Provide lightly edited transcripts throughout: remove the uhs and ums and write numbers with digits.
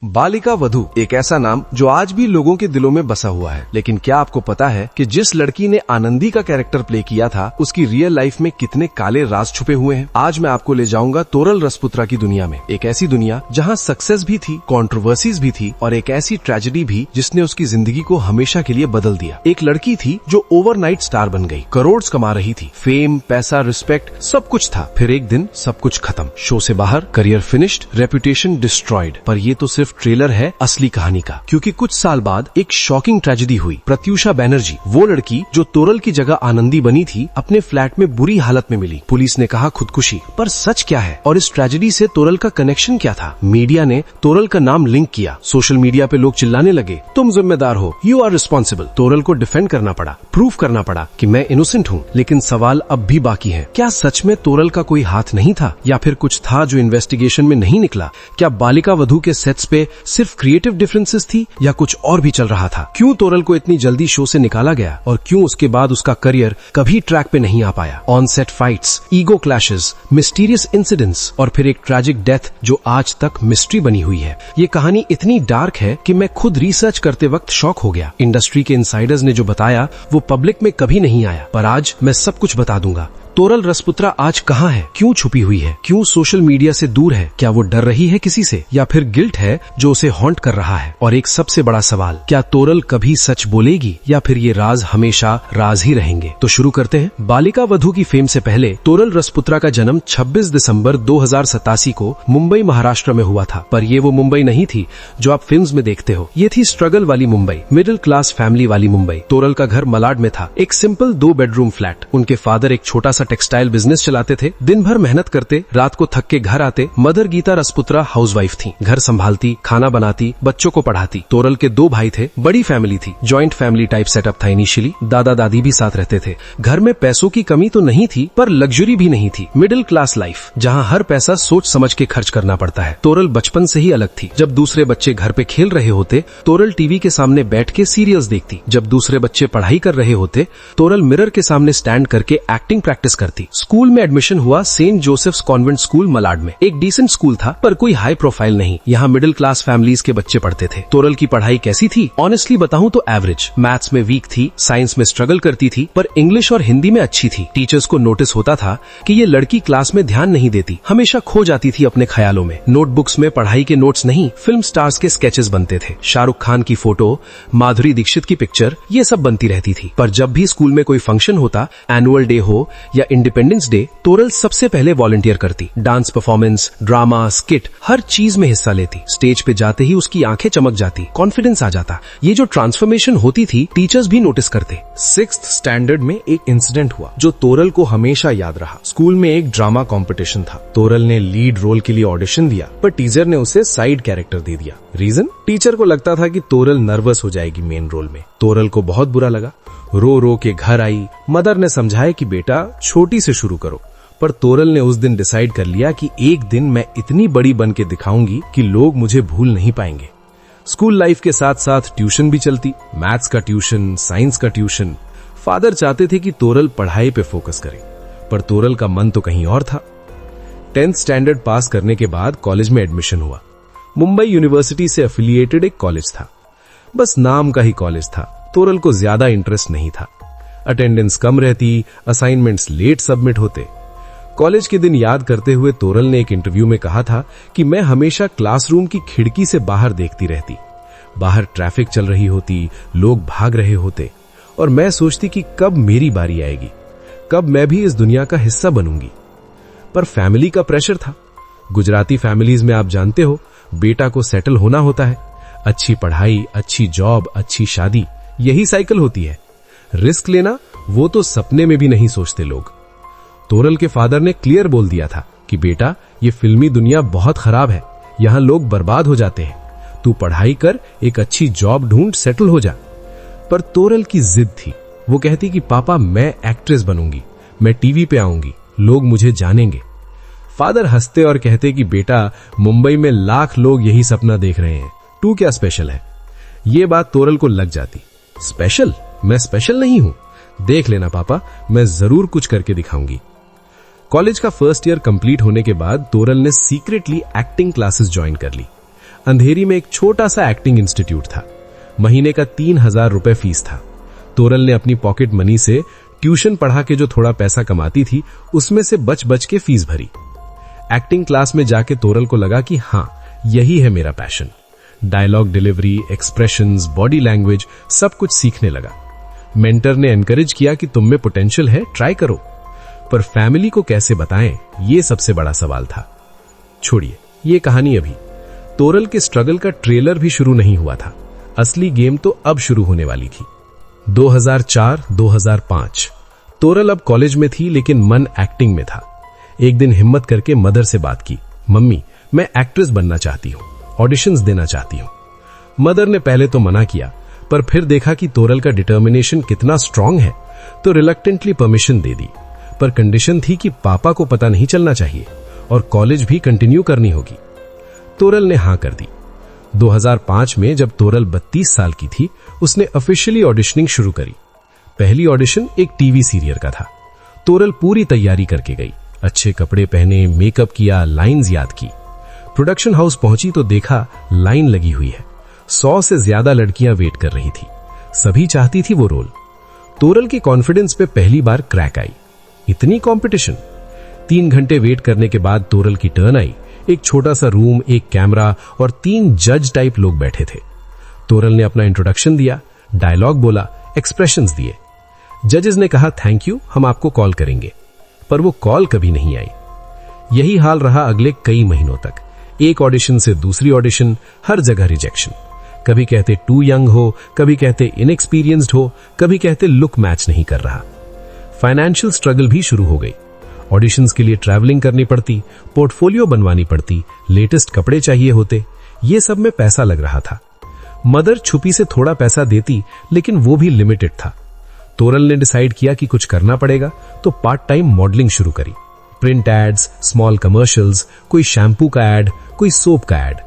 बालिका वधू एक ऐसा नाम जो आज भी लोगों के दिलों में बसा हुआ है। लेकिन क्या आपको पता है कि जिस लड़की ने आनंदी का कैरेक्टर प्ले किया था उसकी रियल लाइफ में कितने काले राज छुपे हुए हैं। आज मैं आपको ले जाऊंगा तोरल रसपुत्रा की दुनिया में। एक ऐसी दुनिया जहां सक्सेस भी थी, कंट्रोवर्सीज भी थी और एक ऐसी ट्रेजेडी भी जिसने उसकी जिंदगी को हमेशा के लिए बदल दिया। एक लड़की थी जो ओवरनाइट स्टार बन गई, करोड़ कमा रही थी, फेम, पैसा, रिस्पेक्ट सब कुछ था। फिर एक दिन सब कुछ खत्म, शो से बाहर, करियर फिनिश्ड, रेपुटेशन डिस्ट्रॉयड। पर ये तो सिर्फ ट्रेलर है असली कहानी का, क्योंकि कुछ साल बाद एक शॉकिंग ट्रेजेडी हुई। प्रत्युषा बैनर्जी, वो लड़की जो तोरल की जगह आनंदी बनी थी, अपने फ्लैट में बुरी हालत में मिली। पुलिस ने कहा खुदकुशी, पर सच क्या है और इस ट्रेजेडी से तोरल का कनेक्शन क्या था? मीडिया ने तोरल का नाम लिंक किया, सोशल मीडिया पे लोग चिल्लाने लगे, तुम जिम्मेदार हो, यू आर रिस्पॉन्सिबल। तोरल को डिफेंड करना पड़ा, प्रूफ करना पड़ा कि मैं इनोसेंट हूँ। लेकिन सवाल अब भी बाकी है, क्या सच में तोरल का कोई हाथ नहीं था, या फिर कुछ था जो इन्वेस्टिगेशन में नहीं निकला? क्या बालिका वधू के सेट्स पे सिर्फ क्रिएटिव डिफरेंसेस थी या कुछ और भी चल रहा था? क्यों तोरल को इतनी जल्दी शो से निकाला गया और क्यों उसके बाद उसका करियर कभी ट्रैक पे नहीं आ पाया? On set fights, ego clashes, mysterious incidents और फिर एक ट्रैजिक डेथ जो आज तक मिस्ट्री बनी हुई है। ये कहानी इतनी डार्क है कि मैं खुद रिसर्च करते वक्त शॉक हो गया। इंडस्ट्री के इनसाइडर्स ने जो बताया वो पब्लिक में कभी नहीं आया, पर आज मैं सब कुछ बता दूंगा। तोरल रसपुत्रा आज कहाँ है, क्यों छुपी हुई है, क्यों सोशल मीडिया से दूर है, क्या वो डर रही है किसी से, या फिर गिल्ट है जो उसे हॉन्ट कर रहा है? और एक सबसे बड़ा सवाल, क्या तोरल कभी सच बोलेगी या फिर ये राज हमेशा राज ही रहेंगे? तो शुरू करते हैं। बालिका वधू की फेम से पहले तोरल रसपुत्रा का जन्म 26 दिसंबर 2087 को मुंबई महाराष्ट्र में हुआ था। पर ये वो मुंबई नहीं थी जो आप फिल्म्स में देखते हो। ये थी स्ट्रगल वाली मुंबई, मिडिल क्लास फैमिली वाली मुंबई। तोरल का घर मलाड में था, एक सिंपल 2 बेडरूम फ्लैट। उनके फादर एक छोटा सा टेक्सटाइल बिजनेस चलाते थे, दिन भर मेहनत करते, रात को थक के घर आते। मदर गीता रसपुत्रा हाउसवाइफ थी, घर संभालती, खाना बनाती, बच्चों को पढ़ाती। तोरल के 2 भाई थे, बड़ी फैमिली थी, जॉइंट फैमिली टाइप सेटअप था इनिशियली। दादा दादी भी साथ रहते थे। घर में पैसों की कमी तो नहीं थी, पर लग्जरी भी नहीं थी। मिडिल क्लास लाइफ जहाँ हर पैसा सोच समझ के खर्च करना पड़ता है। तोरल बचपन से ही अलग थी। जब दूसरे बच्चे घर पे खेल रहे होते, तोरल टीवी के सामने बैठ के सीरियल्स देखती। जब दूसरे बच्चे पढ़ाई कर रहे होते, तोरल मिरर के सामने स्टैंड करके एक्टिंग प्रैक्टिस करती। स्कूल में एडमिशन हुआ Saint Joseph's convent school Malad में। एक डिसेंट स्कूल था, पर कोई हाई प्रोफाइल नहीं। यहाँ मिडिल क्लास फैमिलीज के बच्चे पढ़ते थे। तोरल की पढ़ाई कैसी थी? ऑनेस्टली बताऊं तो एवरेज। मैथ्स में वीक थी, साइंस में स्ट्रगल करती थी, पर इंग्लिश और हिंदी में अच्छी थी। टीचर्स को नोटिस होता था कि ये लड़की क्लास में ध्यान नहीं देती, हमेशा खो जाती थी अपने ख्यालों में। नोटबुक्स में पढ़ाई के नोट्स नहीं, फिल्म स्टार्स के स्केचेस बनते थे। शाहरुख खान की फोटो, माधुरी दीक्षित की पिक्चर, ये सब बनती रहती थी। पर जब भी स्कूल में कोई फंक्शन होता, एनुअल डे हो या इंडिपेंडेंस डे, तोरल सबसे पहले वॉलंटियर करती। डांस परफॉर्मेंस, ड्रामा, स्किट, हर चीज में हिस्सा लेती। स्टेज पे जाते ही उसकी आंखें चमक जाती, कॉन्फिडेंस आ जाता। ये जो ट्रांसफॉर्मेशन होती थी, टीचर्स भी नोटिस करते। 6th स्टैंडर्ड में एक इंसिडेंट हुआ जो तोरल को हमेशा याद रहा। स्कूल में एक ड्रामा कंपटीशन था। तोरल ने लीड रोल के लिए ऑडिशन दिया, पर टीचर ने उसे साइड कैरेक्टर दे दिया। रीजन? टीचर को लगता था कि तोरल नर्वस हो जाएगी मेन रोल में। तोरल को बहुत बुरा लगा, रो रो के घर आई। मदर ने समझाया कि बेटा छोटी से शुरू करो, पर तोरल ने उस दिन डिसाइड कर लिया कि एक दिन मैं इतनी बड़ी बन के दिखाऊंगी कि लोग मुझे भूल नहीं पाएंगे। स्कूल लाइफ के साथ साथ ट्यूशन भी चलती, मैथ्स का ट्यूशन, साइंस का ट्यूशन। फादर चाहते थे कि तोरल पढ़ाई पे फोकस करे, पर तोरल का मन तो कहीं और था। 10th स्टैंडर्ड पास करने के बाद कॉलेज में एडमिशन हुआ। मुंबई यूनिवर्सिटी से एफिलिएटेड एक कॉलेज था, बस नाम का ही कॉलेज था। तोरल को ज्यादा इंटरेस्ट नहीं था। अटेंडेंस कम रहती, असाइनमेंट्स लेट सबमिट होते। कॉलेज के दिन याद करते हुए तोरल ने एक इंटरव्यू में कहा था कि मैं हमेशा क्लासरूम की खिड़की से बाहर देखती रहती। बाहर ट्रैफिक चल रही होती, लोग भाग रहे होते, और मैं सोचती कि कब मेरी बारी आएगी, कब मैं भी इस दुनिया का हिस्सा बनूंगी। पर फैमिली का प्रेशर था। गुजराती फैमिलीज में आप जानते हो, बेटा को सेटल होना होता है। अच्छी पढ़ाई, अच्छी जॉब, अच्छी शादी, यही साइकिल होती है। रिस्क लेना वो तो सपने में भी नहीं सोचते लोग। तोरल के फादर ने क्लियर बोल दिया था कि बेटा, ये फिल्मी दुनिया बहुत खराब है, यहाँ लोग बर्बाद हो जाते हैं, तू पढ़ाई कर, एक अच्छी जॉब ढूंढ, सेटल हो जा। पर तोरल की जिद थी। वो कहती कि पापा मैं एक्ट्रेस बनूंगी, मैं टीवी पे आऊंगी, लोग मुझे जानेंगे। फादर हंसते और कहते कि बेटा, मुंबई में लाख लोग यही सपना देख रहे हैं, तू क्या स्पेशल है? ये बात तोरल को लग जाती। स्पेशल? मैं स्पेशल नहीं हूं, देख लेना पापा, मैं जरूर कुछ करके दिखाऊंगी। कॉलेज का फर्स्ट ईयर कंप्लीट होने के बाद तोरल ने सीक्रेटली एक्टिंग क्लासेस ज्वाइन कर ली। अंधेरी में एक छोटा सा एक्टिंग इंस्टीट्यूट था। महीने का 3,000 रुपए फीस था। तोरल ने अपनी पॉकेट मनी से ट्यूशन पढ़ा के जो थोड़ा पैसा कमाती थी उसमें से बच बच के फीस भरी। एक्टिंग क्लास में जाके तोरल को लगा कि हाँ, यही है मेरा passion. Dialogue delivery, expressions, body language सब कुछ सीखने लगा। मेंटर ने एनकरेज किया कि तुम में पोटेंशियल है, ट्राई करो। पर फैमिली को कैसे बताएं, ये सबसे बड़ा सवाल था। छोड़िए ये कहानी अभी। तोरल के स्ट्रगल का ट्रेलर भी शुरू नहीं हुआ था। असली गेम तो अब शुरू होने वाली थी। 2004-2005 तोरल अब कॉलेज में थी लेकिन मन एक्टिंग में था। एक दिन हिम्मत करके मदर से बात की, मम्मी मैं एक्ट्रेस बनना चाहती हूँ, ऑडिशंस देना चाहती हूँ। मदर ने पहले तो मना किया, पर फिर देखा कि तोरल का डिटर्मिनेशन कितना स्ट्रांग है तो रिलक्टेंटली परमिशन दे दी। पर कंडीशन थी कि पापा को पता नहीं चलना चाहिए और कॉलेज भी कंटिन्यू करनी होगी। तोरल ने हां कर दी। 2005 में जब तोरल 32 साल की थी, उसने ऑफिशियली ऑडिशनिंग शुरू करी। पहली ऑडिशन एक टीवी सीरियल का था। तोरल पूरी तैयारी करके गई, अच्छे कपड़े पहने, मेकअप किया, लाइंस याद की। प्रोडक्शन हाउस पहुंची तो देखा लाइन लगी हुई है। 100 से ज्यादा लड़कियां वेट कर रही थी। सभी चाहती थी वो रोल। तोरल के कॉन्फिडेंस पे पहली बार क्रैक आई। इतनी कंपटीशन। 3 घंटे वेट करने के बाद तोरल की टर्न आई। एक छोटा सा रूम, एक कैमरा और 3 जज टाइप लोग बैठे थे। तोरल ने अपना इंट्रोडक्शन दिया, डायलॉग बोला, एक्सप्रेशंस दिए। जजेस ने कहा थैंक यू, हम आपको कॉल करेंगे। पर वो कॉल कभी नहीं आई। यही हाल रहा अगले कई महीनों तक। एक ऑडिशन से दूसरी ऑडिशन, हर जगह रिजेक्शन। कभी कहते टू यंग हो, कभी कहते इनएक्सपीरियंस्ड हो, कभी कहते लुक मैच नहीं कर रहा। फाइनेंशियल स्ट्रगल भी शुरू हो गई। ऑडिशंस के लिए ट्रैवलिंग करनी पड़ती, पोर्टफोलियो बनवानी पड़ती, लेटेस्ट कपड़े चाहिए होते। ये सब में पैसा लग रहा था। मदर छुपी से थोड़ा पैसा देती, लेकिन वो भी लिमिटेड था। तोरल ने डिसाइड किया कि कुछ करना पड़ेगा, तो पार्ट टाइम मॉडलिंग शुरू करी। प्रिंट एड्स, स्मॉल कमर्शियल्स, कोई शैम्पू का एड, कोई सोप का एड।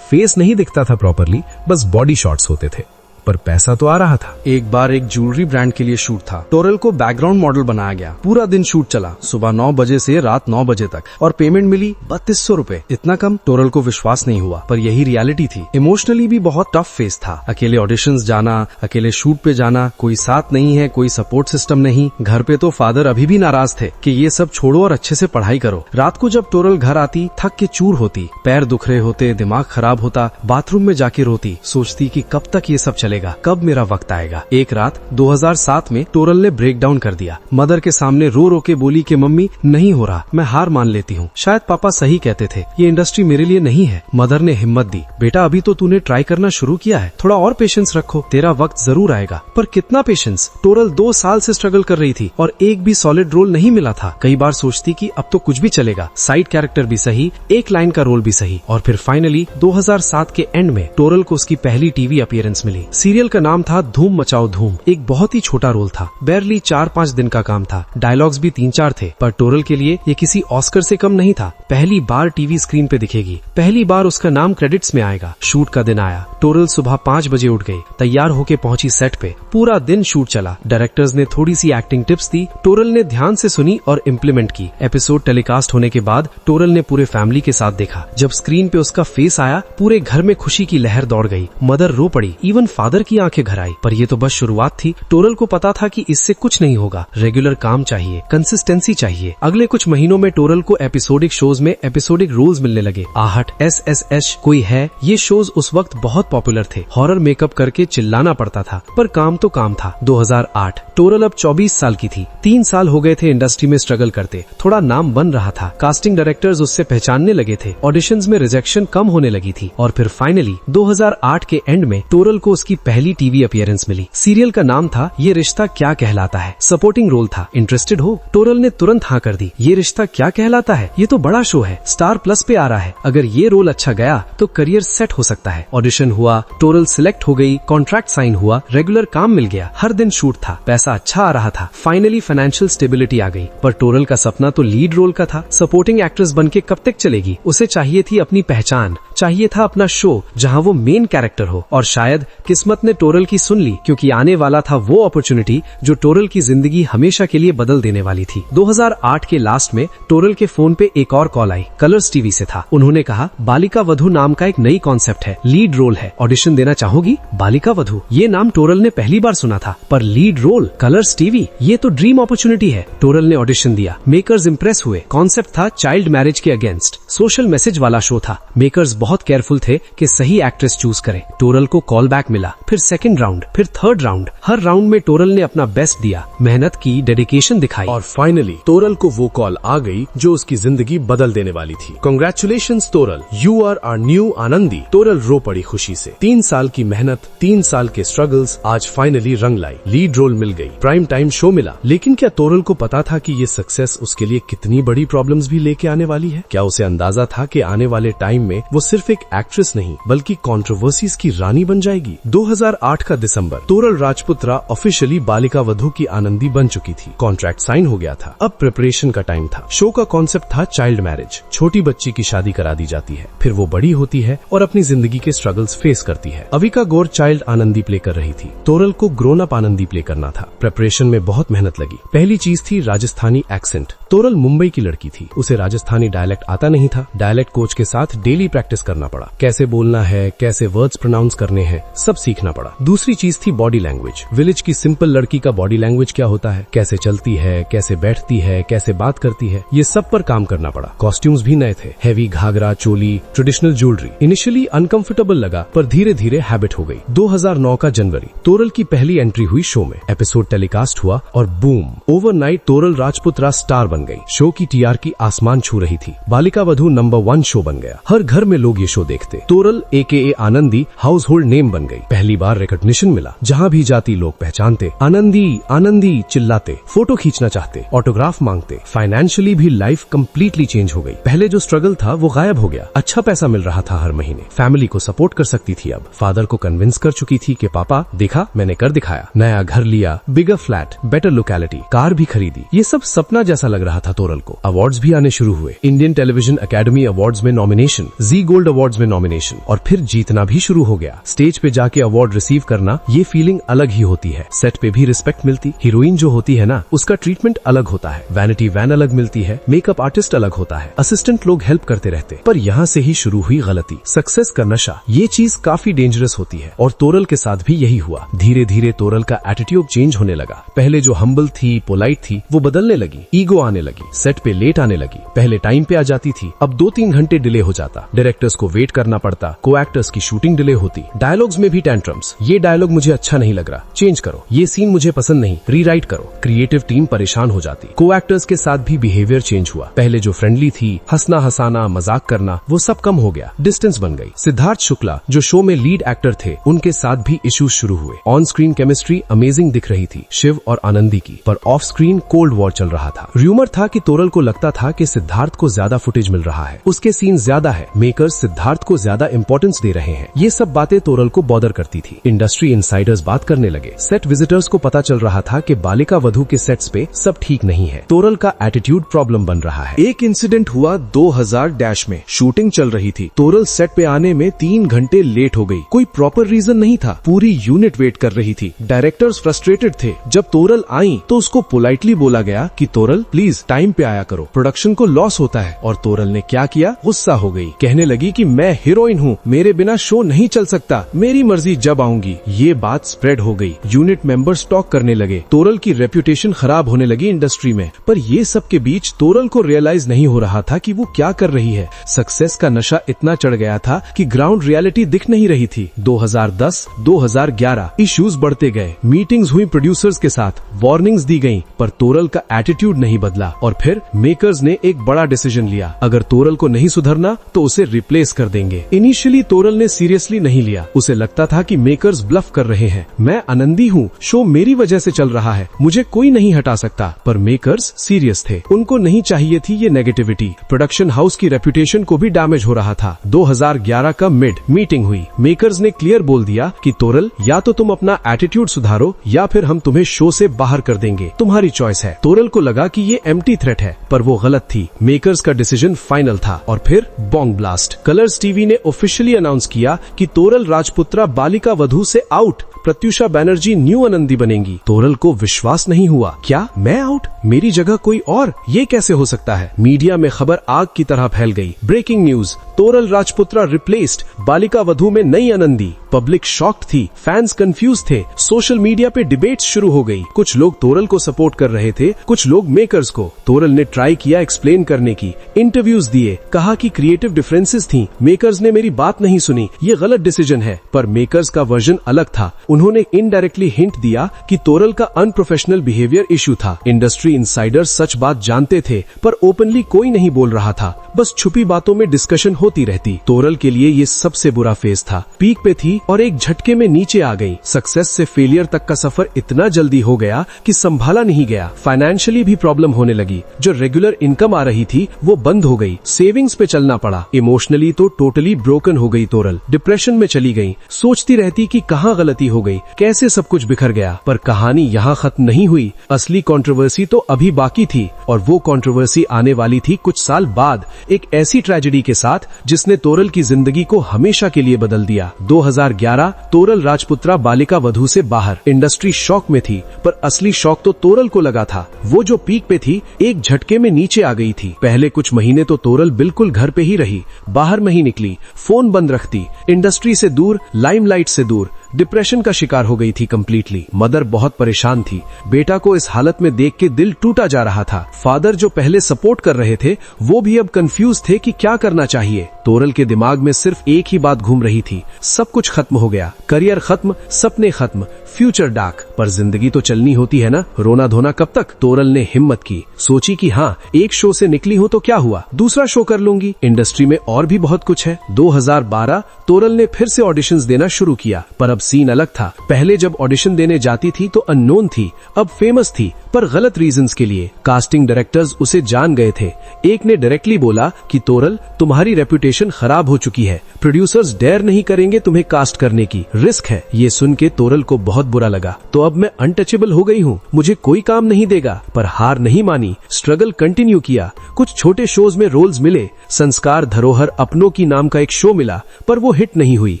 फेस नहीं दिखता था प्रॉपरली, बस बॉडी शॉट्स होते थे, पर पैसा तो आ रहा था। एक बार एक ज्वेलरी ब्रांड के लिए शूट था। टोरल को बैकग्राउंड मॉडल बनाया गया। पूरा दिन शूट चला, सुबह 9 बजे से रात 9 बजे तक, और पेमेंट मिली 3200 रुपए। इतना कम? टोरल को विश्वास नहीं हुआ, पर यही रियलिटी थी। इमोशनली भी बहुत टफ फेस था। अकेले ऑडिशंस जाना, अकेले शूट पे जाना, कोई साथ नहीं है, कोई सपोर्ट सिस्टम नहीं। घर पे तो फादर अभी भी नाराज थे कि ये सब छोड़ो और अच्छे से पढ़ाई करो। रात को जब टोरल घर आती, थक के चूर होती, पैर दुख रहे होते, दिमाग खराब होता, बाथरूम में जाके रोती, सोचती कि कब तक ये सब चलेगा, कब मेरा वक्त आएगा। एक रात 2007 में टोरल ने ब्रेक डाउन कर दिया। मदर के सामने रो रो के बोली कि मम्मी नहीं हो रहा, मैं हार मान लेती हूँ। शायद पापा सही कहते थे, ये इंडस्ट्री मेरे लिए नहीं है। मदर ने हिम्मत दी, बेटा अभी तो तूने ट्राई करना शुरू किया है, थोड़ा और पेशेंस रखो, तेरा वक्त जरूर आएगा। पर कितना पेशेंस? टोरल 2 साल से स्ट्रगल कर रही थी और एक भी सॉलिड रोल नहीं मिला था। कई बार सोचती कि अब तो कुछ भी चलेगा, साइड कैरेक्टर भी सही, एक लाइन का रोल भी सही। और फिर फाइनली 2007 के एंड में टोरल को उसकी पहली टीवी अपीयरेंस मिली। सीरियल का नाम था धूम मचाओ धूम। एक बहुत ही छोटा रोल था, बैरली 4-5 दिन का काम था। डायलॉग्स भी 3-4 थे, पर टोरल के लिए ये किसी ऑस्कर से कम नहीं था। पहली बार टीवी स्क्रीन पे दिखेगी, पहली बार उसका नाम क्रेडिट्स में आएगा। शूट का दिन आया। टोरल सुबह 5 बजे उठ गई, तैयार होके पहुंची सेट पे। पूरा दिन शूट चला। डायरेक्टर्स ने थोड़ी सी एक्टिंग टिप्स दी, टोरल ने ध्यान से सुनी और इम्प्लीमेंट की। एपिसोड टेलीकास्ट होने के बाद टोरल ने पूरे फैमिली के साथ देखा। जब स्क्रीन पे उसका फेस आया, पूरे घर में खुशी की लहर दौड़ गई। मदर रो पड़ी, इवन फादर की आंखें भर आई। पर ये तो बस शुरुआत थी। टोरल को पता था कि इससे कुछ नहीं होगा। रेगुलर काम चाहिए, कंसिस्टेंसी चाहिए। अगले कुछ महीनों में टोरल को एपिसोडिक शोज में एपिसोडिक रोल्स मिलने लगे। आहट, SSH, कोई है, ये शोज उस वक्त बहुत पॉपुलर थे। हॉरर मेकअप करके चिल्लाना पड़ता था, पर काम तो काम था। 2008 टोरल अब 24 साल की थी। 3 साल हो गए थे इंडस्ट्री में स्ट्रगल करते। थोड़ा नाम बन रहा था। कास्टिंग डायरेक्टर्स उससे पहचानने लगे थे। ऑडिशंस में रिजेक्शन कम होने लगी थी। और फिर फाइनली 2008 के एंड में टोरल को उसकी पहली टीवी अपीयरेंस मिली। सीरियल का नाम था ये रिश्ता क्या कहलाता है। सपोर्टिंग रोल था। इंटरेस्टेड हो? टोरल ने तुरंत हाँ कर दी। ये रिश्ता क्या कहलाता है, ये तो बड़ा शो है, स्टार प्लस पे आ रहा है। अगर ये रोल अच्छा गया तो करियर सेट हो सकता है। ऑडिशन हुआ, टोरल सिलेक्ट हो गई, कॉन्ट्रैक्ट साइन हुआ, रेगुलर काम मिल गया, हर दिन शूट था, पैसा अच्छा आ रहा था। फाइनली फाइनेंशियल स्टेबिलिटी आ गई। पर टोरल का सपना तो लीड रोल का था। सपोर्टिंग एक्ट्रेस बनके कब तक चलेगी? उसे चाहिए थी अपनी पहचान, चाहिए था अपना शो जहाँ वो मेन कैरेक्टर हो। और शायद किस्मत किस्मत ने टोरल की सुन ली, क्योंकि आने वाला था वो अपॉर्चुनिटी जो टोरल की जिंदगी हमेशा के लिए बदल देने वाली थी। 2008 के लास्ट में टोरल के फोन पे एक और कॉल आई, कलर्स टीवी से था। उन्होंने कहा, बालिका वधू नाम का एक नई कॉन्सेप्ट है, लीड रोल है, ऑडिशन देना चाहोगी? बालिका वधू, ये नाम टोरल ने पहली बार सुना था, पर लीड रोल, कलर्स टीवी, ये तो ड्रीम अपॉर्चुनिटी है। टोरल ने ऑडिशन दिया, मेकर्स इंप्रेस हुए। कॉन्सेप्ट था चाइल्ड मैरिज के अगेंस्ट, सोशल मैसेज वाला शो था। मेकर्स बहुत केयरफुल थे कि सही एक्ट्रेस चूज करें। टोरल को कॉल बैक मिला, फिर सेकंड राउंड, फिर थर्ड राउंड। हर राउंड में टोरल ने अपना बेस्ट दिया, मेहनत की, डेडिकेशन दिखाई, और फाइनली टोरल को वो कॉल आ गई जो उसकी जिंदगी बदल देने वाली थी। Congratulations Toral, you are our new Anandi. Toral रो पड़ी खुशी से। 3 साल की मेहनत, 3 साल के स्ट्रगल्स आज फाइनली रंग लाई। लीड रोल मिल गई, प्राइम टाइम शो मिला। लेकिन क्या टोरल को पता था कि ये सक्सेस उसके लिए कितनी बड़ी प्रॉब्लम्स भी लेके आने वाली है? क्या उसे अंदाजा था कि आने वाले टाइम में वो सिर्फ एक एक्ट्रेस नहीं बल्कि कंट्रोवर्सीज की रानी बन जाएगी? 2008 का दिसंबर, टोरल राजपुत्रा ऑफिशियली बालिका वधू की आनंदी बन चुकी थी। कॉन्ट्रैक्ट साइन हो गया था। अब प्रिपरेशन का टाइम था। शो का कॉन्सेप्ट था चाइल्ड मैरिज। छोटी बच्ची की शादी करा दी जाती है, फिर वो बड़ी होती है और अपनी जिंदगी के स्ट्रगल्स फेस करती है। अविका गौर चाइल्ड आनंदी प्ले कर रही थी, टोरल को ग्रोन अप आनंदी प्ले करना था। प्रिपरेशन में बहुत मेहनत लगी। पहली चीज थी राजस्थानी एक्सेंट। टोरल मुंबई की लड़की थी, उसे राजस्थानी डायलेक्ट आता नहीं था। डायलेक्ट कोच के साथ डेली प्रैक्टिस करना पड़ा। कैसे बोलना है, कैसे वर्ड्स प्रोनाउंस करने हैं, सब सीखना पड़ा। दूसरी चीज थी बॉडी लैंग्वेज। विलेज की सिंपल लड़की का बॉडी लैंग्वेज क्या होता है, कैसे चलती है, कैसे बैठती है, कैसे बात करती है, ये सब पर काम करना पड़ा। कॉस्ट्यूम्स भी नए थे, हैवी घाघरा, चोली, ट्रेडिशनल ज्वेलरी। इनिशियली अनकंफर्टेबल लगा, पर धीरे धीरे हैबिट हो गई। 2009 का जनवरी, टोरल की पहली एंट्री हुई शो में। एपिसोड टेलीकास्ट हुआ और बूम, ओवरनाइट टोरल राजपुत्रा स्टार बन गई। शो की टीआरपी आसमान छू रही थी। बालिका वधू नंबर 1 शो बन गया। हर घर में लोग ये शो देखते। टोरल AKA Anandi house hold name बन गई। पहली बार रिकॉग्निशन मिला। जहाँ भी जाती लोग पहचानते, आनंदी आनंदी चिल्लाते, फोटो खींचना चाहते, ऑटोग्राफ मांगते। फाइनेंशियली भी लाइफ कंप्लीटली चेंज हो गई। पहले जो स्ट्रगल था वो गायब हो गया। अच्छा पैसा मिल रहा था हर महीने। फैमिली को सपोर्ट कर सकती थी। अब फादर को कन्विंस कर चुकी थी कि पापा देखा, मैंने कर दिखाया। नया घर लिया, बिगर फ्लैट, बेटर लोकेलिटी, कार भी खरीदी। ये सब सपना जैसा लग रहा था टोरल को। अवार्ड्स भी आने शुरू हुए। इंडियन टेलीविजन अकेडमी अवार्ड्स में नॉमिनेशन, जी गोल्ड अवार्ड्स में नॉमिनेशन, और फिर जीतना भी शुरू हो गया। स्टेज पे जाके अवार्ड रिसीव करना, ये फीलिंग अलग ही होती है। सेट पे भी रिस्पेक्ट मिलती। हीरोइन जो होती है ना, उसका ट्रीटमेंट अलग होता है। वैनिटी वैन अलग मिलती है, मेकअप आर्टिस्ट अलग होता है, असिस्टेंट लोग हेल्प करते रहते। पर यहाँ से ही शुरू हुई गलती, सक्सेस का नशा। ये चीज काफी डेंजरस होती है और टोरल के साथ भी यही हुआ। धीरे धीरे टोरल का एटीट्यूड चेंज होने लगा। पहले जो हम्बल थी, पोलाइट थी, वो बदलने लगी। ईगो आने लगी। सेट पे लेट आने लगी। पहले टाइम पे आ जाती थी, अब 2-3 घंटे डिले हो जाता। डायरेक्टर्स को वेट करना पड़ता। को एक्टर्स की शूटिंग डिले होती। डायलॉग्स में भी टेंट्रम्स। ये डायलॉग मुझे अच्छा नहीं लग रहा, चेंज करो। ये सीन मुझे पसंद नहीं, रीराइट करो। क्रिएटिव टीम परेशान हो जाती। को एक्टर्स के साथ भी बिहेवियर चेंज हुआ। पहले जो फ्रेंडली थी, हंसना हंसाना, मजाक करना, वो सब कम हो गया। डिस्टेंस बन गई। सिद्धार्थ शुक्ला जो शो में लीड एक्टर थे, उनके साथ भी इश्यूज शुरू हुए। ऑन स्क्रीन केमिस्ट्री अमेजिंग दिख रही थी शिव और आनंदी की, पर ऑफ स्क्रीन कोल्ड वॉर चल रहा था। र्यूमर था कि टोरल को लगता था कि सिद्धार्थ को ज्यादा फुटेज मिल रहा है, उसके सीन ज्यादा है, मेकर्स सिद्धार्थ को ज्यादा इंपॉर्टेंस दे रहे हैं। ये सब बातें टोरल को बॉदर करती थी। इंडस्ट्री इनसाइडर्स बात करने लगे। सेट विजिटर्स को पता चल रहा था कि बालिका वधू के सेट्स पे सब ठीक नहीं है। टोरल का एटीट्यूड प्रॉब्लम बन रहा है। एक इंसिडेंट हुआ 2000 में। शूटिंग चल रही थी। टोरल सेट पे आने में 3 घंटे लेट हो गई। कोई प्रॉपर रीजन नहीं था। पूरी यूनिट वेट कर रही थी। डायरेक्टर्स फ्रस्ट्रेटेड थे। जब टोरल आई तो उसको पोलाइटली बोला गया कि टोरल प्लीज टाइम पे आया करो, प्रोडक्शन को लॉस होता है। और टोरल ने क्या किया, गुस्सा हो गई। कहने लगी कि मैं हीरोइन हूँ, मेरे बिना शो नहीं चल सकता, मेरी मर्जी जब आऊंगी। ये बात स्प्रेड हो गई। यूनिट मेंबर्स टॉक करने लगे। टोरल की रेप्यूटेशन खराब होने लगी इंडस्ट्री में। पर ये सब के बीच टोरल को रियलाइज नहीं हो रहा था कि वो क्या कर रही है। सक्सेस का नशा इतना चढ़ गया था कि ग्राउंड रियलिटी दिख नहीं रही थी। 2010, 2011 इश्यूज बढ़ते गए। मीटिंग्स हुई प्रोड्यूसर्स के साथ, वार्निंग्स दी गई, पर टोरल का एटीट्यूड नहीं बदला। और फिर मेकर्स ने एक बड़ा डिसीजन लिया, अगर टोरल को नहीं सुधरना तो उसे रिप्लेस कर देंगे। इनिशियली टोरल ने सीरियसली नहीं लिया। उसे लगता था कि मेकर्स ब्लफ कर रहे हैं। मैं आनंदी हूँ, शो मेरी वजह से चल रहा है, मुझे कोई नहीं हटा सकता। पर मेकर्स सीरियस थे। उनको नहीं चाहिए थी ये नेगेटिविटी। प्रोडक्शन हाउस की रेपुटेशन को भी डैमेज हो रहा था। 2011 का मिड मीटिंग हुई। मेकर्स ने क्लियर बोल दिया कि टोरल, या तो तुम अपना एटीट्यूड सुधारो या फिर हम तुम्हें शो से बाहर कर देंगे, तुम्हारी चॉइस है। टोरल को लगा कि ये एम्प्टी थ्रेट है, पर वो गलत थी। मेकर्स का डिसीजन फाइनल था। और फिर बॉन्ग ब्लास्ट। कलर्स टीवी ने ऑफिशियली अनाउंस किया कि टोरल राजपुत्रा बालिका बालिका वधू से आउट, प्रत्युषा बैनर्जी न्यू आनंदी बनेंगी। तोरल को विश्वास नहीं हुआ, क्या मैं आउट, मेरी जगह कोई और, ये कैसे हो सकता है। मीडिया में खबर आग की तरह फैल गई। Breaking news, Toral राजपुत्रा replaced, Balika Vadhu में नई आनंदी। पब्लिक शॉक्ड थी, फैंस कंफ्यूज थे, सोशल मीडिया पे डिबेट्स शुरू हो गई। कुछ लोग तोरल को सपोर्ट कर रहे थे, कुछ लोग मेकर्स को। तोरल ने ट्राई किया एक्सप्लेन करने की, इंटरव्यूज दिए, कहा कि क्रिएटिव डिफरेंसेस थी, मेकर्स ने मेरी बात नहीं सुनी, ये गलत डिसीजन है। पर मेकर्स का वर्जन अलग था। उन्होंने इनडायरेक्टली हिंट दिया कि तोरल का अनप्रोफेशनल बिहेवियर इशू था। इंडस्ट्री इनसाइडर्स सच बात जानते थे, पर ओपनली कोई नहीं बोल रहा था, बस छुपी बातों में डिस्कशन होती रहती। तोरल के लिए ये सबसे बुरा फेज था। पीक पे थी और एक झटके में नीचे आ गई। सक्सेस से फेलियर तक का सफर इतना जल्दी हो गया कि संभाला नहीं गया। फाइनेंशियली भी प्रॉब्लम होने लगी। जो रेगुलर इनकम आ रही थी वो बंद हो गई। सेविंग्स पे चलना पड़ा। इमोशनली तो टोटली ब्रोकन हो गई तोरल। डिप्रेशन में चली गई। सोचती रहती कि कहाँ गलती हो गई, कैसे सब कुछ बिखर गया। पर कहानी यहाँ खत्म नहीं हुई। असली कंट्रोवर्सी तो अभी बाकी थी, और वो कंट्रोवर्सी आने वाली थी कुछ साल बाद, एक ऐसी ट्रेजेडी के साथ जिसने तोरल की जिंदगी को हमेशा के लिए बदल दिया। 2011 तोरल राजपुत्रा बालिका वधू से बाहर। इंडस्ट्री शॉक में थी, पर असली शॉक तो तोरल को लगा था। वो जो पीक पे थी एक झटके में नीचे आ गई थी। पहले कुछ महीने तो तोरल बिल्कुल घर पे ही रही, बाहर नहीं निकली, फोन बंद रखती, इंडस्ट्री से दूर, लाइमलाइट से दूर। डिप्रेशन का शिकार हो गई थी कंप्लीटली। मदर बहुत परेशान थी। बेटा को इस हालत में देख के दिल टूटा जा रहा था। फादर जो पहले सपोर्ट कर रहे थे वो भी अब कंफ्यूज थे कि क्या करना चाहिए। तोरल के दिमाग में सिर्फ एक ही बात घूम रही थी, सब कुछ खत्म हो गया, करियर खत्म, सपने खत्म, फ्यूचर डार्क। पर जिंदगी तो चलनी होती है ना, रोना धोना कब तक। तोरल ने हिम्मत की, सोची कि हाँ, एक शो से निकली हो तो क्या हुआ, दूसरा शो कर लूंगी, इंडस्ट्री में और भी बहुत कुछ है। 2012 तोरल ने फिर से ऑडिशंस देना शुरू किया, पर अब सीन अलग था। पहले जब ऑडिशन देने जाती थी तो अननोन थी, अब फेमस थी, पर गलत रीजंस के लिए। कास्टिंग डायरेक्टर्स उसे जान गए थे। एक ने डायरेक्टली बोला कि तोरल, तुम्हारी रेपुटेशन खराब हो चुकी है, प्रोड्यूसर्स डेयर नहीं करेंगे तुम्हें कास्ट करने की, रिस्क है। ये सुन के तोरल को बहुत बुरा लगा। तो अब मैं अनटचेबल हो गई हूँ, मुझे कोई काम नहीं देगा। पर हार नहीं मानी, स्ट्रगल कंटिन्यू किया। कुछ छोटे शोज में रोल्स मिले। संस्कार धरोहर अपनों की नाम का एक शो मिला, पर वो हिट नहीं हुई,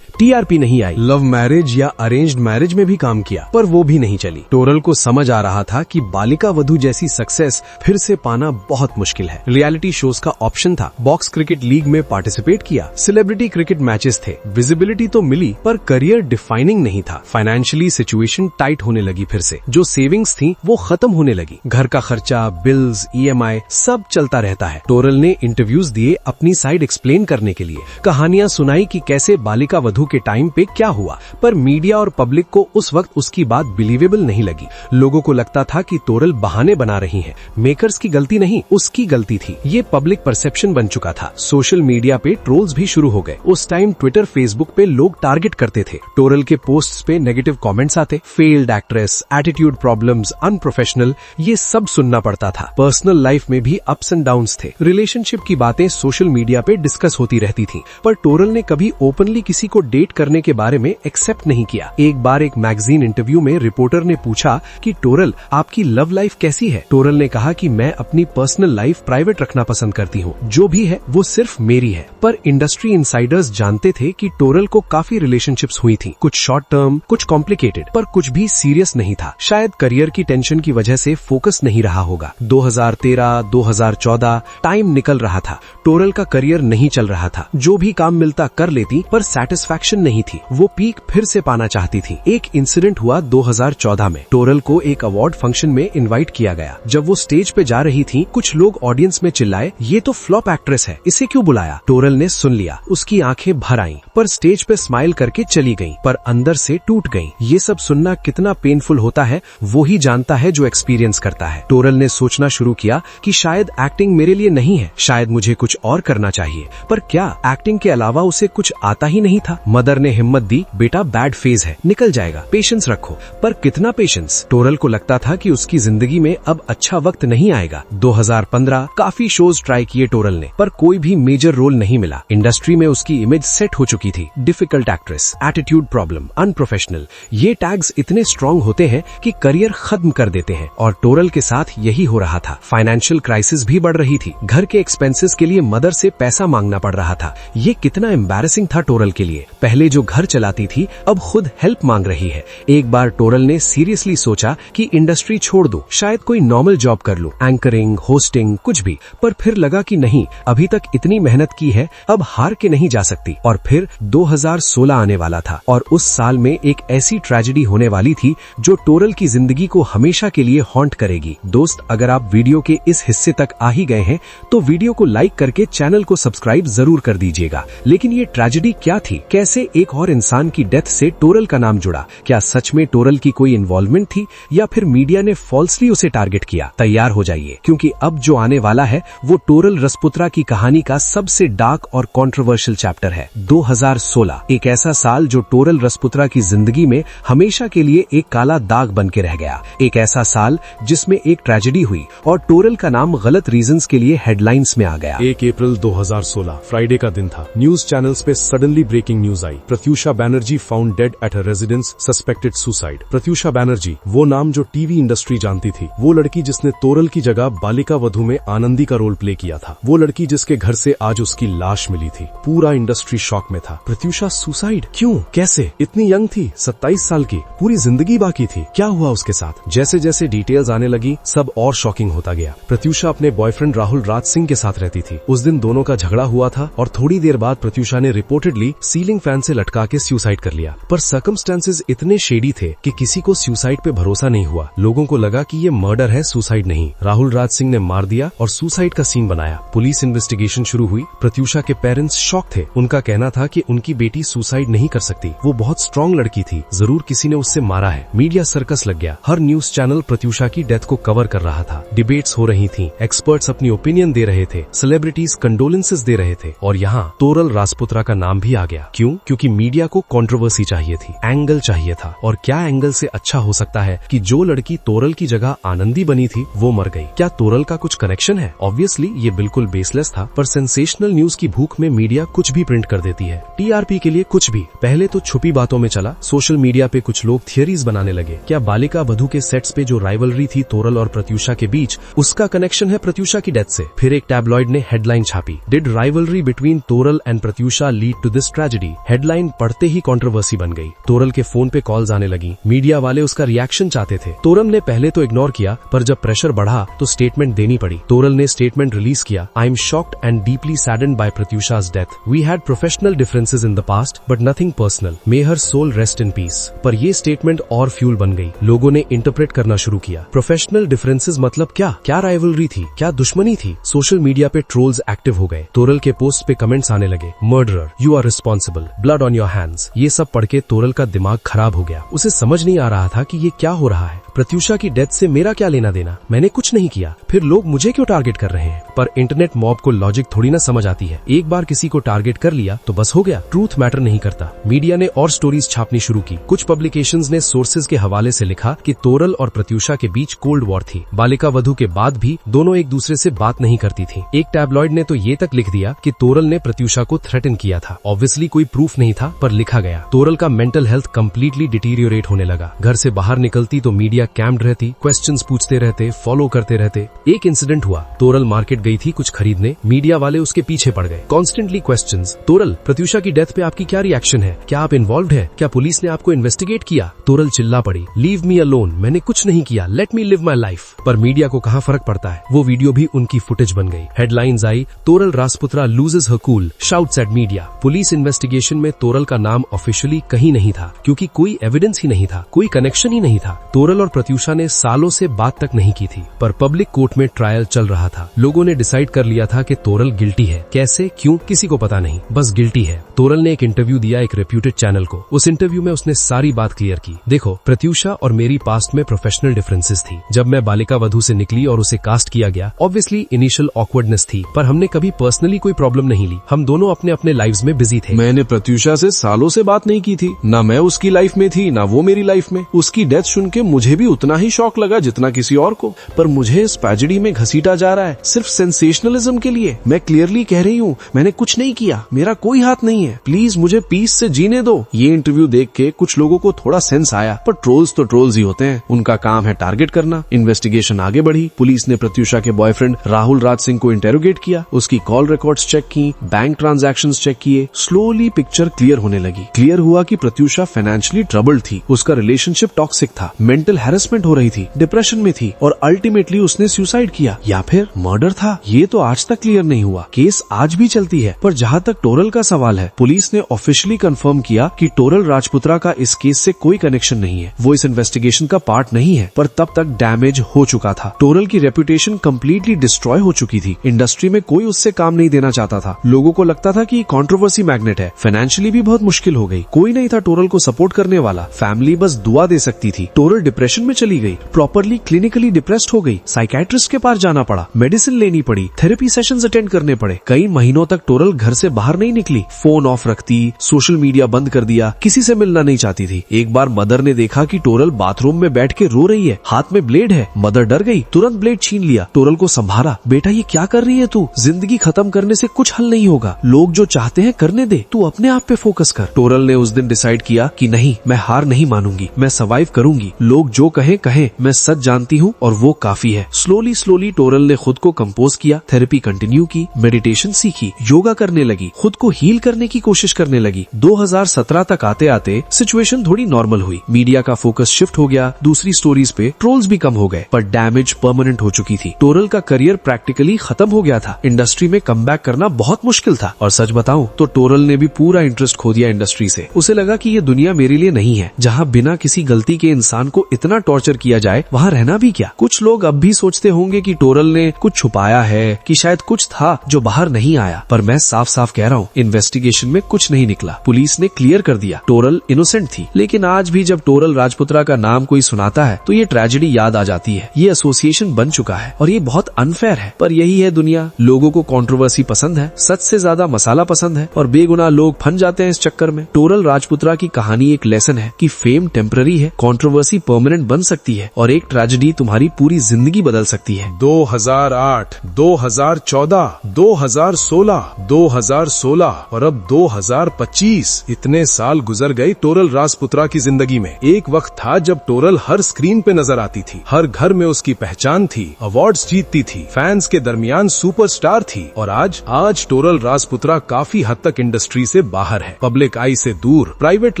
टीआरपी नहीं आई। लव मैरिज या अरेंज्ड मैरिज में भी काम किया, पर वो भी नहीं चली। तोरल को समझ आ रहा था कि बालिका वधू जैसी सक्सेस फिर से पाना बहुत मुश्किल है। रियलिटी शोज का ऑप्शन था, बॉक्स क्रिकेट लीग में पार्टिसिपेट किया, सेलिब्रिटी क्रिकेट मैचेस थे, विजिबिलिटी तो मिली, पर करियर डिफाइनिंग नहीं था। फाइनेंशियली सिचुएशन टाइट होने लगी फिर से। जो सेविंग्स थी वो खत्म होने लगी। घर का खर्चा, बिल्स, ईएमआई सब चलता रहता है। तोरल ने इंटरव्यूज दिए अपनी साइड एक्सप्लेन करने के लिए, कहानियां सुनाई कि कैसे बालिका वधू के टाइम पे क्या हुआ। पर मीडिया और पब्लिक को उस वक्त उसकी बात बिलीवेबल नहीं लगी। लोगों को लगता था कि तोरल बहाने बना रही है। मेकर्स की गलती नहीं, उसकी गलती थी। ये पब्लिक परसेप्शन बन चुका था। सोशल मीडिया पे ट्रोल्स भी शुरू हो गए। उस टाइम ट्विटर, फेसबुक पे लोग टारगेट करते थे। तोरल के पोस्ट्स पे नेगेटिव कमेंट्स आते, failed actress, attitude problems, unprofessional, ये सब सुनना पड़ता था। पर्सनल लाइफ में भी अप्स एंड डाउन्स थे। रिलेशनशिप की बातें सोशल मीडिया पे डिस्कस होती रहती थी, पर तोरल ने कभी ओपनली किसी को डेट करने के बारे में एक्सेप्ट नहीं किया। एक बार एक मैगजीन इंटरव्यू में रिपोर्टर ने पूछा कि तोरल, आपकी लव लाइफ कैसी है। तोरल ने कहा कि मैं अपनी पर्सनल लाइफ प्राइवेट रखना पसंद करती हूँ, जो भी है वो सिर्फ मेरी है। पर इंडस्ट्री इनसाइडर्स जानते थे कि तोरल को काफी रिलेशनशिप्स हुई थी, कुछ शॉर्ट टर्म, कुछ कॉम्प्लिकेटेड, पर कुछ भी सीरियस नहीं था। शायद करियर की टेंशन की वजह से फोकस नहीं रहा होगा। 2013, 2014 टाइम निकल रहा था। तोरल का करियर नहीं चल रहा था। जो भी काम मिलता कर लेती, पर सेटिस्फैक्शन नहीं थी। वो पीक फिर से पाना चाहती थी। एक इंसिडेंट हुआ 2014 में। तोरल को एक अवार्ड फंक्शन में इनवाइट किया गया। जब वो स्टेज पे जा रही थी, कुछ लोग ऑडियंस में चिल्लाए, ये तो फ्लॉप एक्ट्रेस है, इसे क्यों बुलाया। तोरल ने सुन लिया, उसकी आंखें भर आईं, पर स्टेज पे स्माइल करके चली गईं, पर अंदर से टूट गईं। ये सब सुनना कितना पेनफुल होता है वो ही जानता है जो एक्सपीरियंस करता है। तोरल ने सोचना शुरू किया कि शायद एक्टिंग मेरे लिए नहीं है, शायद मुझे कुछ और करना चाहिए। पर क्या एक्टिंग के अलावा उसे कुछ आता ही नहीं था। मदर ने हिम्मत दी, बेटा बैड फेज है, निकल जाएगा, पेशेंस रखो। पर कितना पेशेंस। तोरल को लगता था कि उसकी जिंदगी में अब अच्छा वक्त नहीं आएगा। 2015 काफी शोज ट्राई किए तोरल ने, पर कोई भी मेजर रोल नहीं मिला। इंडस्ट्री में उसकी इमेज सेट हो चुकी थी। Difficult actress, attitude problem, unprofessional, ये टैग्स इतने स्ट्रॉन्ग होते हैं कि करियर खत्म कर देते हैं। और तोरल के साथ यही हो रहा था। फाइनेंशियल क्राइसिस भी बढ़ रही थी। घर के एक्सपेंसेस के लिए मदर से पैसा मांगना पड़ रहा था। ये कितना एम्बैरेसिंग था तोरल के लिए। पहले जो घर चलाती थी अब खुद हेल्प मांग रही है। एक बार टोरल ने सीरियसली सोचा कि इंडस्ट्री छोड़ दूं, शायद कोई नॉर्मल जॉब कर लूं, एंकरिंग, होस्टिंग, कुछ भी। पर फिर लगा कि नहीं, अभी तक इतनी मेहनत की है, अब हार के नहीं जा सकती। और फिर 2016 आने वाला था और उस साल में एक ऐसी ट्रेजेडी होने वाली थी जो टोरल की जिंदगी को हमेशा के लिए हॉन्ट करेगी। दोस्त, अगर आप वीडियो के इस हिस्से तक आ ही गए हैं तो वीडियो को लाइक करके चैनल को सब्सक्राइब जरूर कर दीजिएगा। लेकिन ये ट्रेजेडी क्या थी? कैसे एक और इंसान की डेथ से टोरल का नाम जुड़ा? क्या सच में टोरल की कोई इन्वॉल्वमेंट थी या फिर मीडिया ने फॉल्सली उसे टारगेट किया? तैयार हो जाइए, क्योंकि अब जो आने वाला है वो टोरल रसपुत्रा की कहानी का सबसे डार्क और कंट्रोवर्शियल चैप्टर है। 2016 एक ऐसा साल जो टोरल रसपुत्रा की जिंदगी में हमेशा के लिए एक काला दाग बन के रह गया। एक ऐसा साल जिसमें एक ट्रेजेडी हुई और टोरल का नाम गलत रीजंस के लिए हेडलाइंस में आ गया। 1 अप्रैल 2016 फ्राइडे का दिन था। न्यूज चैनल्स पे सडनली ब्रेकिंग न्यूज आई। Pratyusha Banerjee found dead at her residence, suspected suicide. Pratyusha Banerjee, वो नाम जो टीवी इंडस्ट्री जानती थी, वो लड़की जिसने तोरल की जगह बालिका वधू में आनंदी का रोल प्ले किया था, वो लड़की जिसके घर से आज उसकी लाश मिली थी। पूरा इंडस्ट्री शॉक में था। प्रत्यूषा सुसाइड क्यों, कैसे? इतनी यंग थी, 27 साल की, पूरी जिंदगी बाकी थी, क्या हुआ उसके साथ? जैसे जैसे डिटेल्स आने लगी सब और शॉकिंग होता गया। प्रत्यूषा अपने बॉयफ्रेंड राहुल राज सिंह के साथ रहती थी। उस दिन दोनों का झगड़ा हुआ था और थोड़ी देर बाद प्रत्यूषा ने रिपोर्टेडली सीलिंग फैन से लटका के सुसाइड कर लिया। पर सर्कमस्टेंसेस इतने शेडी थे कि किसी को सुसाइड पे भरोसा नहीं हुआ। लोगों को लगा कि ये मर्डर है, सुसाइड नहीं। राहुल राज सिंह ने मार दिया और सुसाइड का सीन बनाया। पुलिस इन्वेस्टिगेशन शुरू हुई। प्रत्यूषा के पेरेंट्स शॉक थे। उनका कहना था कि उनकी बेटी सुसाइड नहीं कर सकती, वो बहुत स्ट्रॉन्ग लड़की थी, जरूर किसी ने उससे मारा है। मीडिया सर्कस लग गया। हर न्यूज चैनल प्रत्यूषा की डेथ को कवर कर रहा था। डिबेट्स हो रही थी, एक्सपर्ट्स अपनी ओपिनियन दे रहे थे, सेलिब्रिटीज कंडोलेंसेस दे रहे थे और यहाँ टोरल राजपुत्रा का नाम भी आ गया। क्यों? क्योंकि मीडिया को कंट्रोवर्सी चाहिए थी, एंगल चाहिए था। और क्या एंगल से अच्छा हो सकता है कि जो लड़की तोरल की जगह आनंदी बनी थी वो मर गई? क्या तोरल का कुछ कनेक्शन है? ऑब्वियसली ये बिल्कुल बेसलेस था, पर सेंसेशनल न्यूज की भूख में मीडिया कुछ भी प्रिंट कर देती है, टीआरपी के लिए कुछ भी। पहले तो छुपी बातों में चला, सोशल मीडिया पे कुछ लोग थियरीज बनाने लगे। क्या बालिका वधू के सेट्स पे जो राइवलरी थी तोरल और प्रत्यूषा के बीच, उसका कनेक्शन है प्रत्यूषा की डेथ से? फिर एक टैब्लॉइड ने हेडलाइन छापी, did rivalry between Toral and Pratyusha lead to this tragedy? Headline पढ़ते ही कंट्रोवर्सी बन गई। तोरल के फोन पे कॉल्स आने लगी, मीडिया वाले उसका रिएक्शन चाहते थे। तोरल ने पहले तो इग्नोर किया, पर जब प्रेशर बढ़ा तो स्टेटमेंट देनी पड़ी। तोरल ने स्टेटमेंट रिलीज किया, I am shocked and deeply saddened by प्रत्यूषा's death. We had professional differences in the past, but nothing personal. May her soul rest in peace. पर ये स्टेटमेंट और फ्यूल बन गई। लोगों ने इंटरप्रेट करना शुरू किया। प्रोफेशनल डिफरेंसेस मतलब क्या? क्या राइवलरी थी? क्या दुश्मनी थी? सोशल मीडिया पे ट्रोल्स एक्टिव हो गए। तोरल के पोस्ट पे कमेंट्स आने लगे, murderer, you are responsible, blood on your hands. ये सब पढ़ के तोरल का दिमाग खराब हो गया। उसे समझ नहीं आ रहा था कि ये क्या हो रहा है। प्रत्यूषा की डेथ से मेरा क्या लेना देना? मैंने कुछ नहीं किया, फिर लोग मुझे क्यों टारगेट कर रहे हैं? पर इंटरनेट मॉब को लॉजिक थोड़ी ना समझ आती है। एक बार किसी को टारगेट कर लिया तो बस हो गया, ट्रूथ मैटर नहीं करता। मीडिया ने और स्टोरीज छापनी शुरू की। कुछ पब्लिकेशंस ने सोर्सेज के हवाले से लिखा कि तोरल और प्रत्यूषा के बीच कोल्ड वॉर थी। बालिका वधू के बाद भी दोनों एक दूसरे से बात नहीं करती थी। एक टैब्लॉइड ने तो ये तक लिख दिया कि तोरल ने प्रत्यूषा को थ्रेटन किया था। ऑब्वियसली कोई प्रूफ नहीं था, पर लिखा गया। तोरल का मेंटल हेल्थ कंप्लीटली डिटीरियोरेट होने लगा। घर से बाहर निकलती तो मीडिया कैम्प्ड रहती, क्वेश्चंस पूछते रहते, फॉलो करते रहते। एक इंसिडेंट हुआ, तोरल मार्केट गई थी कुछ खरीदने, मीडिया वाले उसके पीछे पड़ गए। कॉन्स्टेंटली क्वेश्चंस, तोरल प्रत्यूषा की डेथ पे आपकी क्या रिएक्शन है? क्या आप इन्वॉल्व्ड है? क्या पुलिस ने आपको इन्वेस्टिगेट किया? तोरल चिल्ला पड़ी, लीव मी अलोन, मैंने कुछ नहीं किया, let me live my life. पर मीडिया को कहाँ फर्क पड़ता है, वो वीडियो भी उनकी फुटेज बन गई। हेडलाइंस आई, Toral Rajputra loses her cool, shouts at media. Police investigation में तोरल का नाम ऑफिशियली कहीं नहीं था, क्योंकि कोई एविडेंस ही नहीं था, कोई कनेक्शन ही नहीं था। तोरल और प्रत्यूषा ने सालों से बात तक नहीं की थी, पर पब्लिक कोर्ट में ट्रायल चल रहा था। लोगों ने डिसाइड कर लिया था कि तोरल गिल्टी है। कैसे, क्यों, किसी को पता नहीं, बस गिल्टी है। तोरल ने एक इंटरव्यू दिया एक रेप्यूटेड चैनल को। उस इंटरव्यू में उसने सारी बात क्लियर की। देखो, प्रत्यूषा और मेरी पास्ट में प्रोफेशनल डिफरेंसेस थी। जब मैं बालिका वधू से निकली और उसे कास्ट किया गया, ऑब्वियसली इनिशियल ऑकवर्डनेस थी, पर हमने कभी पर्सनली कोई प्रॉब्लम नहीं ली। हम दोनों अपने अपने लाइव्स में बिजी थे। मैंने प्रत्यूषा से सालों से बात नहीं की थी, ना मैं उसकी लाइफ में थी ना वो मेरी लाइफ में। उसकी डेथ सुन के मुझे भी भी उतना ही शॉक लगा जितना किसी और को। पर मुझे इस ट्रेजेडी में घसीटा जा रहा है सिर्फ सेंसेशनलिज्म के लिए। मैं क्लियरली कह रही हूँ, मैंने कुछ नहीं किया, मेरा कोई हाथ नहीं है, प्लीज मुझे पीस से जीने दो। ये इंटरव्यू देख के कुछ लोगों को थोड़ा सेंस आया, पर ट्रोल्स तो ट्रोल्स ही होते हैं, उनका काम है टारगेट करना। इन्वेस्टिगेशन आगे बढ़ी। पुलिस ने प्रत्युषा के बॉयफ्रेंड राहुल राज सिंह को इंटेरोगेट किया, उसकी कॉल रिकॉर्ड्स चेक की, बैंक ट्रांजैक्शंस चेक किए। स्लोली पिक्चर क्लियर होने लगी। क्लियर हुआ कि प्रत्युषा फाइनेंशियली ट्रबल्ड थी, उसका रिलेशनशिप टॉक्सिक था, मेंटल हैरेसमेंट हो रही थी, डिप्रेशन में थी और अल्टीमेटली उसने सुसाइड किया या फिर मर्डर था, ये तो आज तक क्लियर नहीं हुआ। केस आज भी चलती है। पर जहाँ तक टोरल का सवाल है, पुलिस ने ऑफिशियली कंफर्म किया कि टोरल राजपुत्रा का इस केस से कोई कनेक्शन नहीं है, वो इस इन्वेस्टिगेशन का पार्ट नहीं है। पर तब तक डैमेज हो चुका था। टोरल की रेपुटेशन कंप्लीटली डिस्ट्रॉय हो चुकी थी। इंडस्ट्री में कोई उससे काम नहीं देना चाहता था। लोगों को लगता था कि कंट्रोवर्सी मैग्नेट है। फाइनेंशियली भी बहुत मुश्किल हो गई, कोई नहीं था टोरल को सपोर्ट करने वाला। फैमिली बस दुआ दे सकती थी। टोरल डिप्रेशन में चली गई, प्रॉपरली क्लिनिकली डिप्रेस्ड हो गई, साइकियाट्रिस्ट के पास जाना पड़ा, मेडिसिन लेनी पड़ी, थेरेपी सेशंस अटेंड करने पड़े। कई महीनों तक टोरल घर से बाहर नहीं निकली, फोन ऑफ रखती, सोशल मीडिया बंद कर दिया, किसी से मिलना नहीं चाहती थी। एक बार मदर ने देखा कि टोरल बाथरूम में बैठ के रो रही है, हाथ में ब्लेड है। मदर डर गई, तुरंत ब्लेड छीन लिया, टोरल को संभाला। बेटा ये क्या कर रही है तू? जिंदगी खत्म करने से कुछ हल नहीं होगा, लोग जो चाहते हैं करने दे, तू अपने आप पे फोकस कर। टोरल ने उस दिन डिसाइड किया कि नहीं, मैं हार नहीं मानूंगी, मैं सर्वाइव करूंगी, लोग जो कहें कहें, मैं सच जानती हूँ और वो काफी है। स्लोली स्लोली टोरल ने खुद को कंपोज किया, थेरेपी कंटिन्यू की, मेडिटेशन सीखी, योगा करने लगी, खुद को हील करने की कोशिश करने लगी। 2017 तक आते आते सिचुएशन थोड़ी नॉर्मल हुई, मीडिया का फोकस शिफ्ट हो गया, दूसरी स्टोरीज पे ट्रोल्स भी कम हो गए, पर डैमेज परमानेंट हो चुकी थी। टोरल का करियर प्रैक्टिकली खत्म हो गया था। इंडस्ट्री में कमबैक करना बहुत मुश्किल था और सच बताऊं तो टोरल ने भी पूरा इंटरेस्ट खो दिया इंडस्ट्री से। उसे लगा कि ये दुनिया मेरे लिए नहीं है, जहाँ बिना किसी गलती के इंसान को इतना टॉर्चर किया जाए, वहाँ रहना भी क्या। कुछ लोग अब भी सोचते होंगे कि टोरल ने कुछ छुपाया है, कि शायद कुछ था जो बाहर नहीं आया, पर मैं साफ साफ कह रहा हूँ, इन्वेस्टिगेशन में कुछ नहीं निकला। पुलिस ने क्लियर कर दिया टोरल इनोसेंट थी। लेकिन आज भी जब टोरल राजपुत्रा का नाम कोई सुनाता है तो ये ट्रेजेडी याद आ जाती है। ये एसोसिएशन बन चुका है और ये बहुत अनफेयर है, पर यही है दुनिया। लोगों को कंट्रोवर्सी पसंद है, सच से ज्यादा मसाला पसंद है और बेगुनाह लोग फंस जाते हैं इस चक्कर में। टोरल राजपुत्रा की कहानी एक लेसन है कि फेम टेम्पररी है, कंट्रोवर्सी परमानेंट बन सकती है और एक ट्रेजेडी तुम्हारी पूरी जिंदगी बदल सकती है। 2008, 2014, 2016, 2016 और अब 2025 इतने साल गुजर गए टोरल राजपुत्रा की जिंदगी में। एक वक्त था जब टोरल हर स्क्रीन पे नजर आती थी, हर घर में उसकी पहचान थी, अवार्ड्स जीतती थी, फैंस के दरमियान सुपरस्टार थी। और आज टोरल राजपुत्रा काफी हद तक इंडस्ट्री से बाहर है, पब्लिक आई से दूर प्राइवेट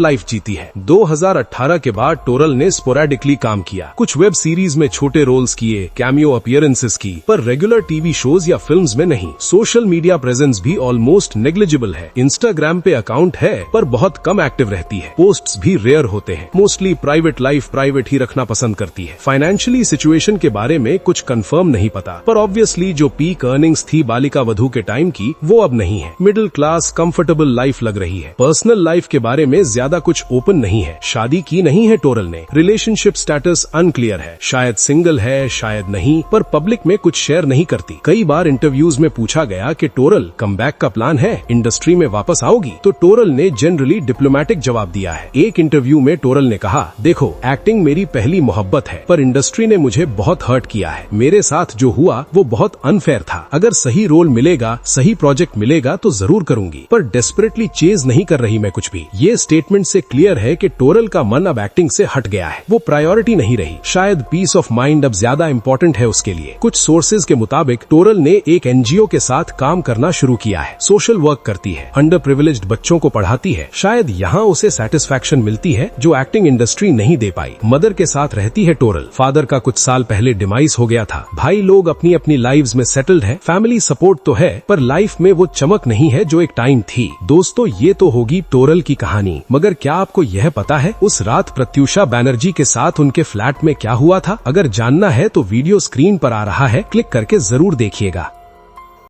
लाइफ जीती है। 2018 के बाद टोरल ने स्पोरेडिकली काम किया, कुछ वेब सीरीज में छोटे रोल्स किए, कैमियो अपीयरेंसेस की, पर रेगुलर टीवी शोज या फिल्म्स में नहीं। सोशल मीडिया प्रेजेंस भी ऑलमोस्ट नेग्लिजिबल है। इंस्टाग्राम पे अकाउंट है पर बहुत कम एक्टिव रहती है, पोस्ट्स भी रेयर होते हैं, मोस्टली प्राइवेट लाइफ प्राइवेट ही रखना पसंद करती है। फाइनेंशियली सिचुएशन के बारे में कुछ कंफर्म नहीं पता, पर ऑब्वियसली जो पीक अर्निंग्स थी बालिका वधू के टाइम की वो अब नहीं है। मिडिल क्लास कंफर्टेबल लाइफ लग रही है। पर्सनल लाइफ के बारे में ज्यादा कुछ ओपन नहीं है, शादी की नहीं है टोरल ने, रिलेशनशिप स्टेटस अनक्लियर है, शायद सिंगल है शायद नहीं, पर पब्लिक में कुछ शेयर नहीं करती। कई बार इंटरव्यूज में पूछा गया कि टोरल कमबैक का प्लान है, इंडस्ट्री में वापस आओगी, तो टोरल ने जनरली डिप्लोमेटिक जवाब दिया है। एक इंटरव्यू में टोरल ने कहा, देखो एक्टिंग मेरी पहली मोहब्बत है, पर इंडस्ट्री ने मुझे बहुत हर्ट किया है, मेरे साथ जो हुआ वो बहुत अनफेयर था। अगर सही रोल मिलेगा, सही प्रोजेक्ट मिलेगा तो जरूर करूंगी, पर डेस्परेटली चेज नहीं कर रही मैं कुछ भी। ये स्टेटमेंट से क्लियर है कि टोरल का मन अब एक्टिंग से हट गया है, वो प्रायोरिटी नहीं रही। शायद पीस ऑफ माइंड अब ज्यादा इम्पोर्टेंट है उसके लिए। कुछ सोर्सेज के मुताबिक टोरल ने एक एनजीओ के साथ काम करना शुरू किया है, सोशल वर्क करती है, अंडर प्रिविलेज्ड बच्चों को पढ़ाती है। शायद यहाँ उसे सेटिस्फैक्शन मिलती है जो एक्टिंग इंडस्ट्री नहीं दे पाई। मदर के साथ रहती है टोरल, फादर का कुछ साल पहले डिमाइस हो गया था। भाई लोग अपनी अपनी लाइव्स में सेटल्ड है, फैमिली सपोर्ट तो है, पर लाइफ में वो चमक नहीं है जो एक टाइम थी। दोस्तों ये तो होगी टोरल की कहानी, मगर क्या आपको यह पता है उस रात प्रत्युषा बैनर्जी के साथ उनके फ्लैट में क्या हुआ था? अगर जानना है तो वीडियो स्क्रीन पर आ रहा है, क्लिक करके जरूर देखिएगा।